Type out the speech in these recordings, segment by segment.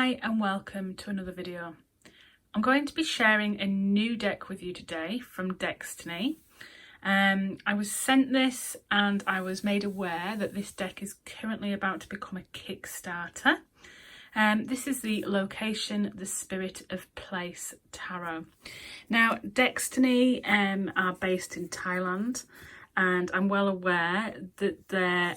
Hi and welcome to another video. I'm going to be sharing a new deck with you today from Deckstiny. I was sent this and I was made aware that this deck is currently about to become a Kickstarter. This is the Location, the Spirit of Place Tarot. Now, Deckstiny are based in Thailand, and I'm well aware that their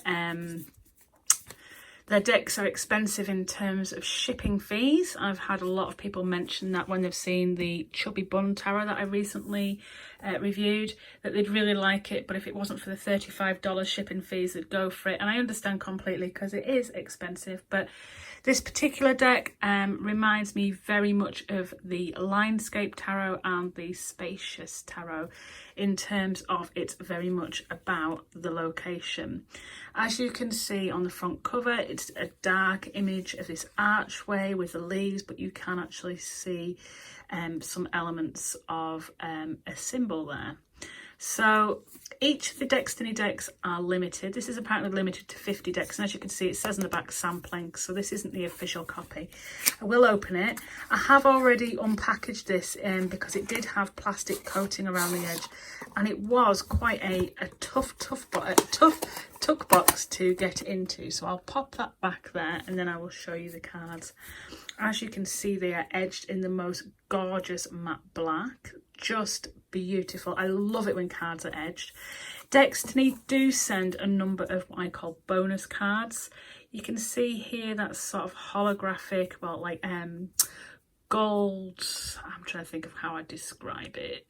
decks are expensive in terms of shipping fees. I've had a lot of people mention that when they've seen the Chubby Bun Tarot that I recently reviewed, that they'd really like it, but if it wasn't for the $35 shipping fees, they'd go for it. And I understand completely because it is expensive, but this particular deck reminds me very much of the Linescape Tarot and the Spacious Tarot in terms of it's very much about the location. As you can see on the front cover, it's a dark image of this archway with the leaves, but you can actually see some elements of a symbol there. So each of the Deckstiny decks are limited. This is apparently limited to 50 decks, and as you can see it says in the back sampling, so this isn't the official copy. I will open it. I have already unpackaged this because it did have plastic coating around the edge, and it was quite a tough tuck box to get into. So I'll pop that back there and then I will show you the cards. As you can see, they are edged in the most gorgeous matte black. Just beautiful. I love it when cards are edged. Deckstiny do send a number of what I call bonus cards. You can see here that's sort of holographic, well, like gold. I'm trying to think of how I describe it.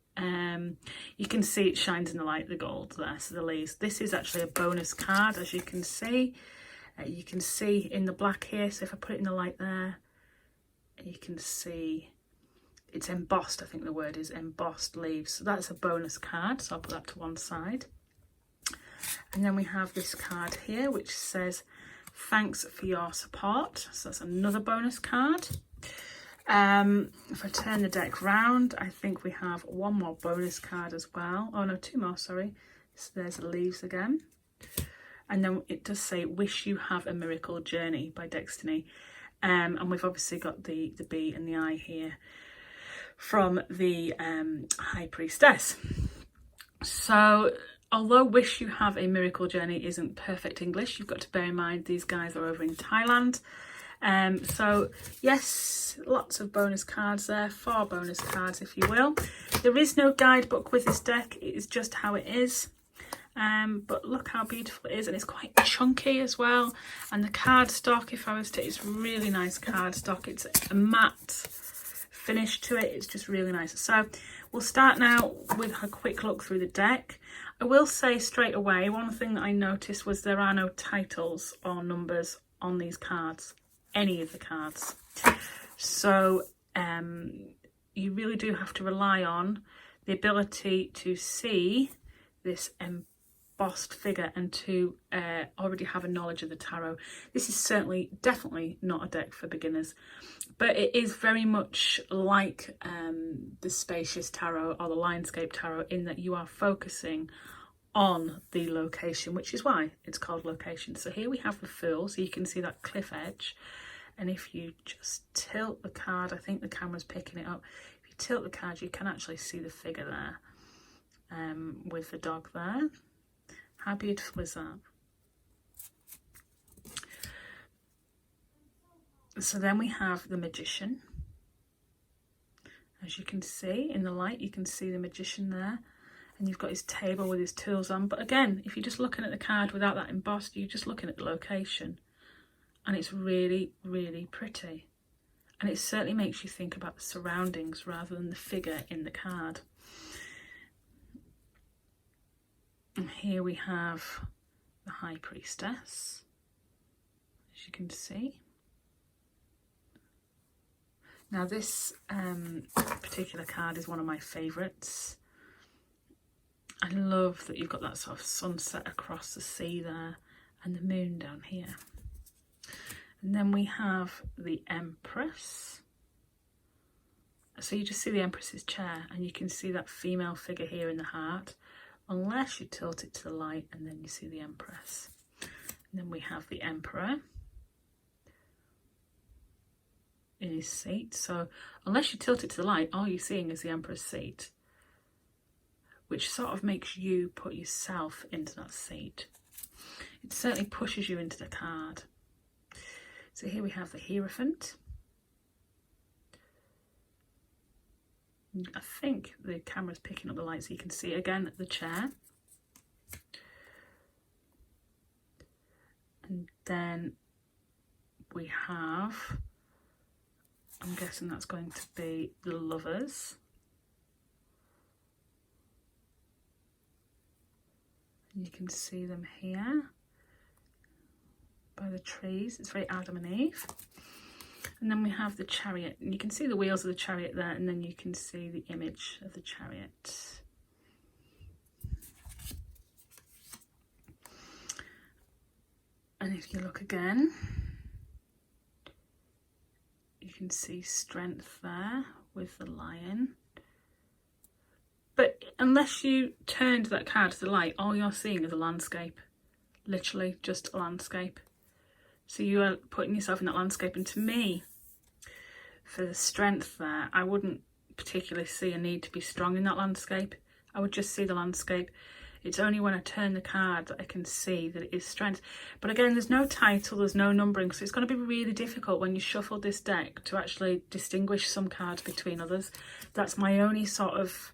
You can see it shines in the light, the gold there, so the leaves. This is actually a bonus card, as you can see. You can see in the black here, so if I put it in the light there, you can see it's embossed. I think the word is embossed leaves. So that's a bonus card, so I'll put that to one side. And then we have this card here which says thanks for your support, so that's another bonus card. If I turn the deck round, I think we have one more bonus card as well. Oh no, two more, sorry. So there's the leaves again. And then it does say wish you have a miracle journey by Deckstiny. And we've obviously got the bee and the eye here from the High Priestess. So although wish you have a miracle journey isn't perfect English, you've got to bear in mind these guys are over in Thailand. So yes, lots of bonus cards there, 4 bonus cards if you will. There is no guidebook with this deck, it is just how it is. But look how beautiful it is, and it's quite chunky as well. And the cardstock, if I was to, it's really nice cardstock. It's a matte finish to it, it's just really nice. So we'll start now with a quick look through the deck. I will say straight away, one thing that I noticed was there are no titles or numbers on these cards, any of the cards. So you really do have to rely on the ability to see this embossed figure and to already have a knowledge of the tarot. This is definitely not a deck for beginners, but it is very much like the Spacious Tarot or the Linescape Tarot in that you are focusing on the location, which is why it's called Location. So here we have the Fool, so you can see that cliff edge, and if you just tilt the card, I think the camera's picking it up, if you tilt the card you can actually see the figure there with the dog there. How beautiful is that? So then we have the Magician. As you can see in the light, you can see the Magician there, and you've got his table with his tools on. But again, if you're just looking at the card without that embossed, you're just looking at the location, and it's really, really pretty. And it certainly makes you think about the surroundings rather than the figure in the card. And here we have the High Priestess, as you can see. Now this particular card is one of my favourites. I love that you've got that sort of sunset across the sea there and the moon down here. And then we have the Empress. So you just see the Empress's chair and you can see that female figure here in the heart, unless you tilt it to the light and then you see the Empress. And then we have the Emperor. in his seat. So unless you tilt it to the light, all you're seeing is the Emperor's seat, which sort of makes you put yourself into that seat. It certainly pushes you into the card. So here we have the Hierophant. I think the camera's picking up the light so you can see again the chair. And then we have, I'm guessing that's going to be the Lovers. And you can see them here by the trees. It's very Adam and Eve. And then we have the Chariot, and you can see the wheels of the chariot there, and then you can see the image of the chariot. And if you look again, you can see Strength there with the lion. But unless you turned that card to the light, all you're seeing is a landscape. Literally just a landscape. So you are putting yourself in that landscape, and to me, for the Strength there, I wouldn't particularly see a need to be strong in that landscape. I would just see the landscape. It's only when I turn the card that I can see that it is Strength. But again, there's no title, there's no numbering, so it's going to be really difficult when you shuffle this deck to actually distinguish some cards between others. That's my only sort of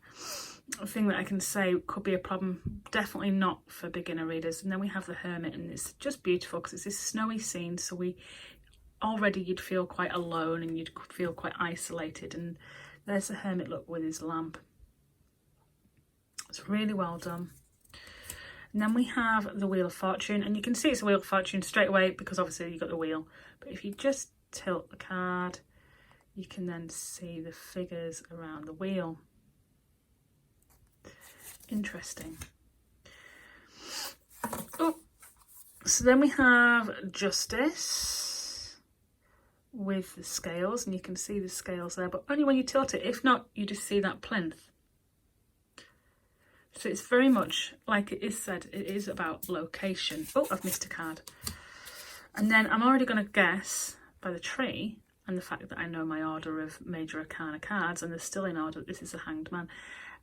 thing that I can say could be a problem. Definitely not for beginner readers. And then we have the Hermit, and it's just beautiful because it's this snowy scene, so already you'd feel quite alone and you'd feel quite isolated. And there's the Hermit, look, with his lamp. It's really well done. And then we have the Wheel of Fortune, and you can see it's a Wheel of Fortune straight away because obviously you've got the wheel. But if you just tilt the card, you can then see the figures around the wheel. Interesting. Oh, so then we have Justice with the scales, and you can see the scales there, but only when you tilt it. If not, you just see that plinth. So it's very much like it is said, it is about location. Oh, I've missed a card. And then I'm already going to guess by the tree and the fact that I know my order of major arcana cards, and they're still in order. This is the Hanged Man.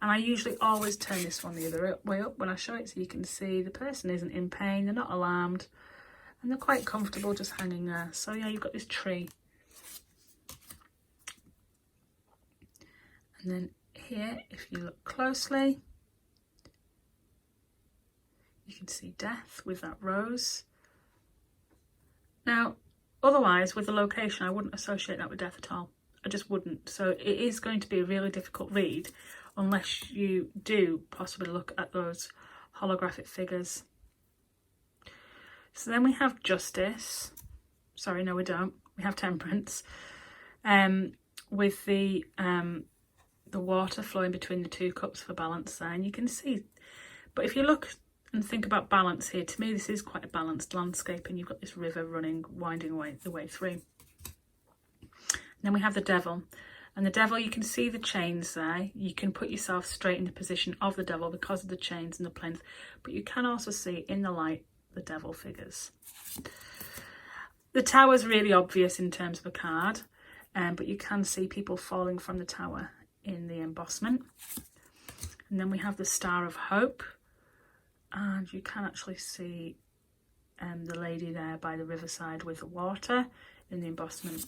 And I usually always turn this one the other way up when I show it, so you can see the person isn't in pain, they're not alarmed, and they're quite comfortable just hanging there. So yeah, you've got this tree. And then here, if you look closely, you can see Death with that rose. Now, otherwise, with the location, I wouldn't associate that with Death at all. I just wouldn't. So it is going to be a really difficult read unless you do possibly look at those holographic figures. So then we have Justice. Sorry, no we don't. We have Temperance. With the water flowing between the two cups for balance there. And you can see, but if you look and think about balance here, to me this is quite a balanced landscape, and you've got this river running, winding away the way through. And then we have the Devil. And the Devil, you can see the chains there. You can put yourself straight in the position of the Devil because of the chains and the plinth. But you can also see in the light the Devil figures. The Tower's really obvious in terms of a card, but you can see people falling from the tower in the embossment. And then we have the Star of Hope. And you can actually see the lady there by the riverside with the water in the embossment.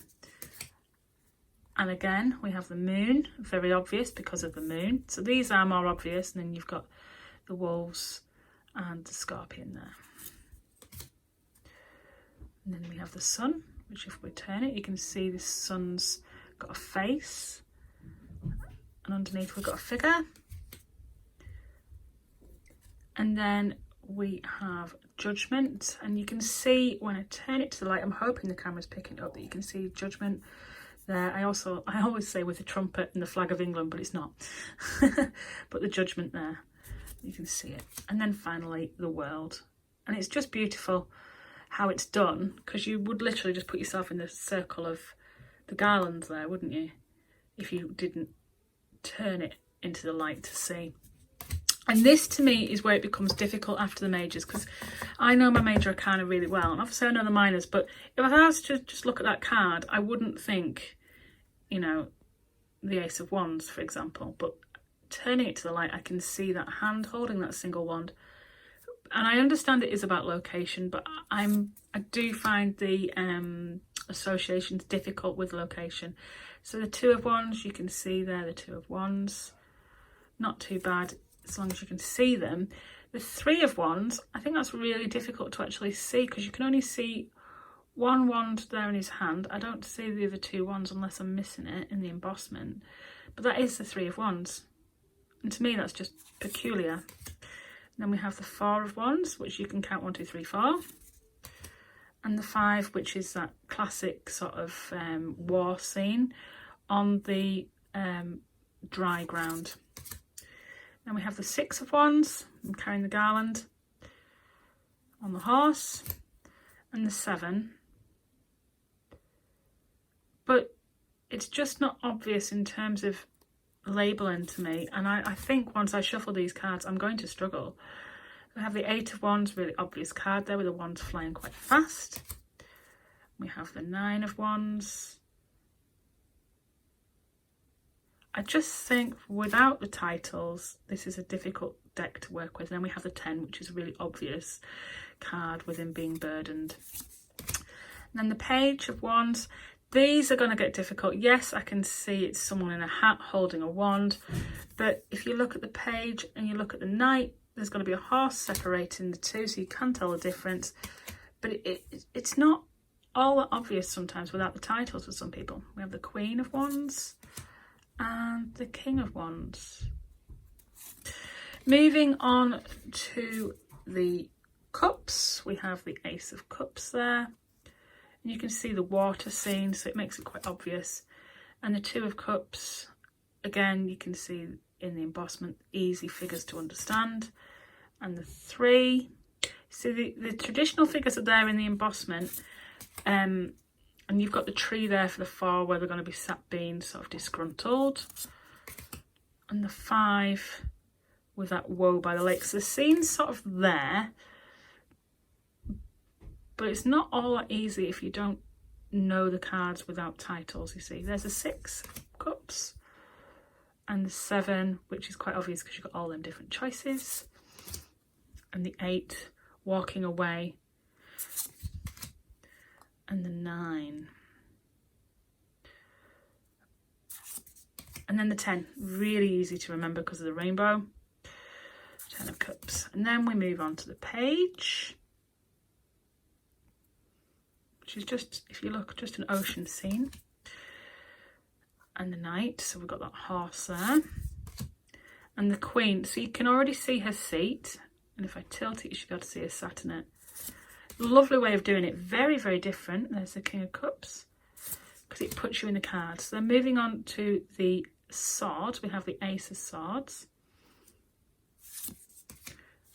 And again, we have the Moon, very obvious because of the moon. So these are more obvious, and then you've got the wolves and the scorpion there. And then we have the Sun, which if we turn it, you can see the Sun's got a face. And underneath we've got a figure. And then we have Judgment, and you can see when I turn it to the light, I'm hoping the camera's picking up, that you can see Judgment there. I always say with the trumpet and the flag of England, but it's not. But the Judgment there, you can see it. And then finally the World, and it's just beautiful how it's done, because you would literally just put yourself in the circle of the garlands there, wouldn't you, if you didn't turn it into the light to see. And this to me is where it becomes difficult after the majors, because I know my major arcana really well, and obviously I know the minors, but if I was to just look at that card, I wouldn't think you know, the Ace of Wands, for example, but turning it to the light, I can see that hand holding that single wand. And I understand it is about location, but I do find the associations difficult with location. So the Two of Wands, you can see there the Two of Wands. Not too bad as long as you can see them. The Three of Wands, I think that's really difficult to actually see because you can only see one wand there in his hand. I don't see the other two wands unless I'm missing it in the embossment. But that is the Three of Wands. And to me, that's just peculiar. Then we have the Four of Wands, which you can count 1, 2, 3, 4. And the Five, which is that classic sort of war scene on the dry ground. Then we have the Six of Wands, I'm carrying the garland on the horse, and the Seven. But it's just not obvious in terms of labelling to me, and I think once I shuffle these cards I'm going to struggle. We have the Eight of Wands, really obvious card there with the wands flying quite fast. We have the Nine of Wands. I just think without the titles this is a difficult deck to work with. And then we have the 10, which is a really obvious card with him being burdened. And then the Page of Wands. These are going to get difficult. Yes, I can see it's someone in a hat holding a wand, but if you look at the page and you look at the knight, there's going to be a horse separating the two, so you can tell the difference. But it's not all that obvious sometimes without the titles for some people. We have the Queen of Wands and the King of Wands. Moving on to the cups, we have the Ace of Cups there. And you can see the water scene, so it makes it quite obvious. And the Two of Cups, again, you can see in the embossment, easy figures to understand. And the Three, see the traditional figures are there in the embossment. And you've got the tree there for the Four, where they're going to be sat being sort of disgruntled. And the Five, with that woe by the lake. So the scene's sort of there. But it's not all that easy if you don't know the cards without titles, you see. There's a Six of Cups and the Seven, which is quite obvious because you've got all them different choices. And the Eight, walking away. And the Nine. And then the 10, really easy to remember because of the rainbow. 10 of Cups. And then we move on to the Page, which is just, if you look, just an ocean scene. And the Knight, so we've got that horse there. And the Queen, so you can already see her seat. And if I tilt it, you should be able to see her sat in it. Lovely way of doing it, very, very different. There's the King of Cups, because it puts you in the cards. So then moving on to the swords, we have the Ace of Swords.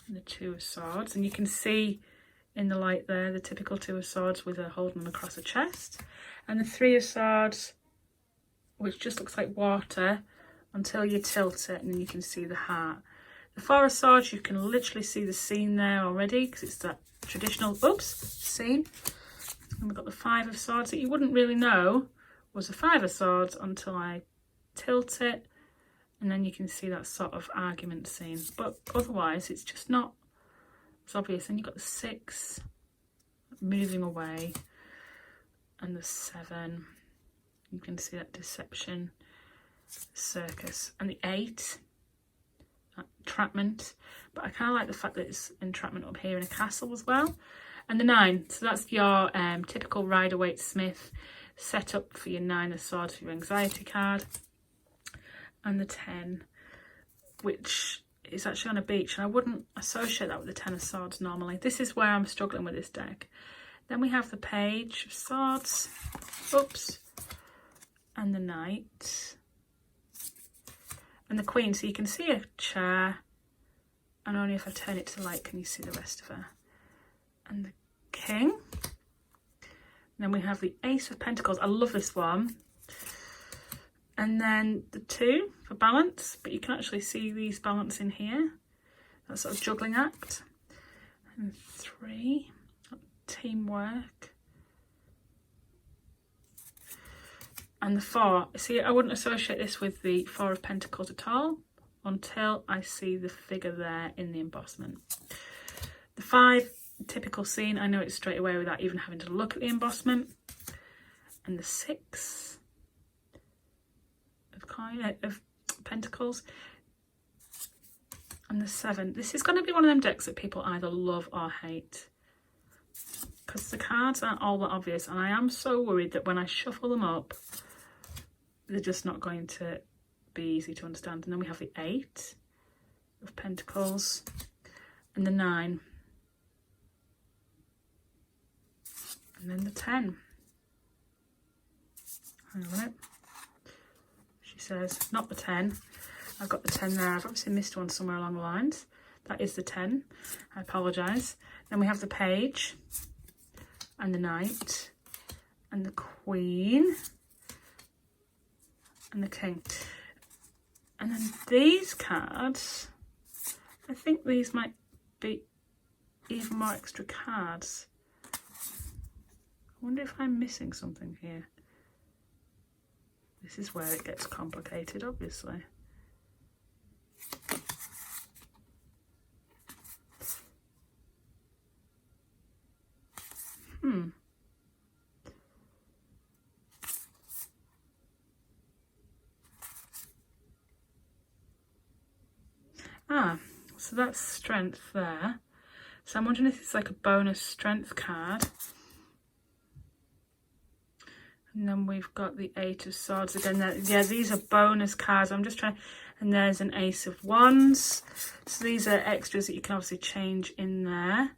And the Two of Swords. And you can see in the light there, the typical Two of Swords with her holding them across her chest. And the Three of Swords, which just looks like water until you tilt it and then you can see the heart. The Four of Swords, you can literally see the scene there already because it's that traditional, scene. And we've got the Five of Swords that you wouldn't really know was the Five of Swords until I tilt it. And then you can see that sort of argument scene. But otherwise, it's just not as obvious. And you've got the Six moving away. And the Seven. You can see that deception, circus. And the Eight, that entrapment. But I kind of like the fact that it's entrapment up here in a castle as well. And the Nine. So that's your typical Rider-Waite-Smith setup for your Nine of Swords for your anxiety card. And the 10, which is actually on a beach, and I wouldn't associate that with the 10 of Swords normally. This is where I'm struggling with this deck. Then we have the Page of Swords, and the Knight, and the Queen. So you can see a chair, and only if I turn it to light can you see the rest of her. And the King. And then we have the Ace of Pentacles. I love this one. And then the 2 for balance, but you can actually see these balance in here. That sort of juggling act. And 3, teamwork. And the 4, see, I wouldn't associate this with the 4 of Pentacles at all until I see the figure there in the embossment. The 5, typical scene, I know it straight away without even having to look at the embossment. And the 6 of Pentacles. And the 7. This is going to be one of them decks that people either love or hate, because the cards aren't all that obvious, and I am so worried that when I shuffle them up, they're just not going to be easy to understand. And then we have the 8 of Pentacles and the 9. And then the 10. Hang on a minute. She says, not the 10. I've got the 10 there. I've obviously missed one somewhere along the lines. That is the 10. I apologise. Then we have the Page and the Knight and the Queen and the King. And then these cards, I think these might be even more extra cards. I wonder if I'm missing something here. This is where it gets complicated, obviously. So that's strength there. So I'm wondering if it's like a bonus strength card. And then we've got the 8 of Swords again. Yeah, these are bonus cards. I'm just trying. And there's an Ace of Wands. So these are extras that you can obviously change in there.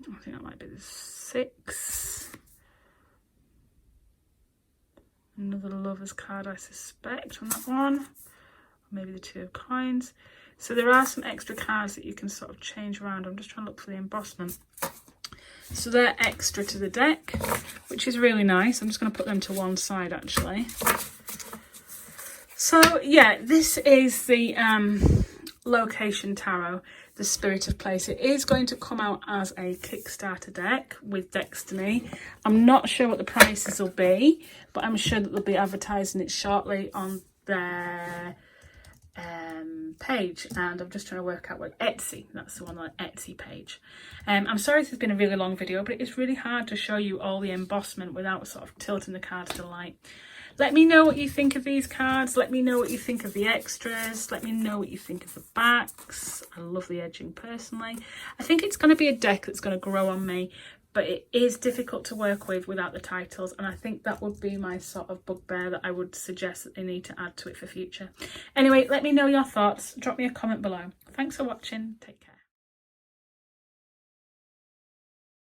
I think that might be the 6. Another Lover's card, I suspect, on that one. Or maybe the 2 of Coins. So there are some extra cards that you can sort of change around. I'm just trying to look for the embossment. So they're extra to the deck, which is really nice. I'm just going to put them to one side, actually. So, yeah, this is the Location Tarot, the Spirit of Place. It is going to come out as a Kickstarter deck with Deckstiny. I'm not sure what the prices will be, but I'm sure that they'll be advertising it shortly on their page. And I'm just trying to work out what Etsy, that's the one, on the Etsy page. I'm sorry this has been a really long video, but it's really hard to show you all the embossment without sort of tilting the cards to light. Let me know what you think of these cards. Let me know what you think of the extras. Let me know what you think of the backs. I love the edging personally. I think it's going to be a deck that's going to grow on me, but it is difficult to work with without the titles, and I think that would be my sort of bugbear that I would suggest that they need to add to it for future. Anyway, let me know your thoughts. Drop me a comment below. Thanks for watching. Take care.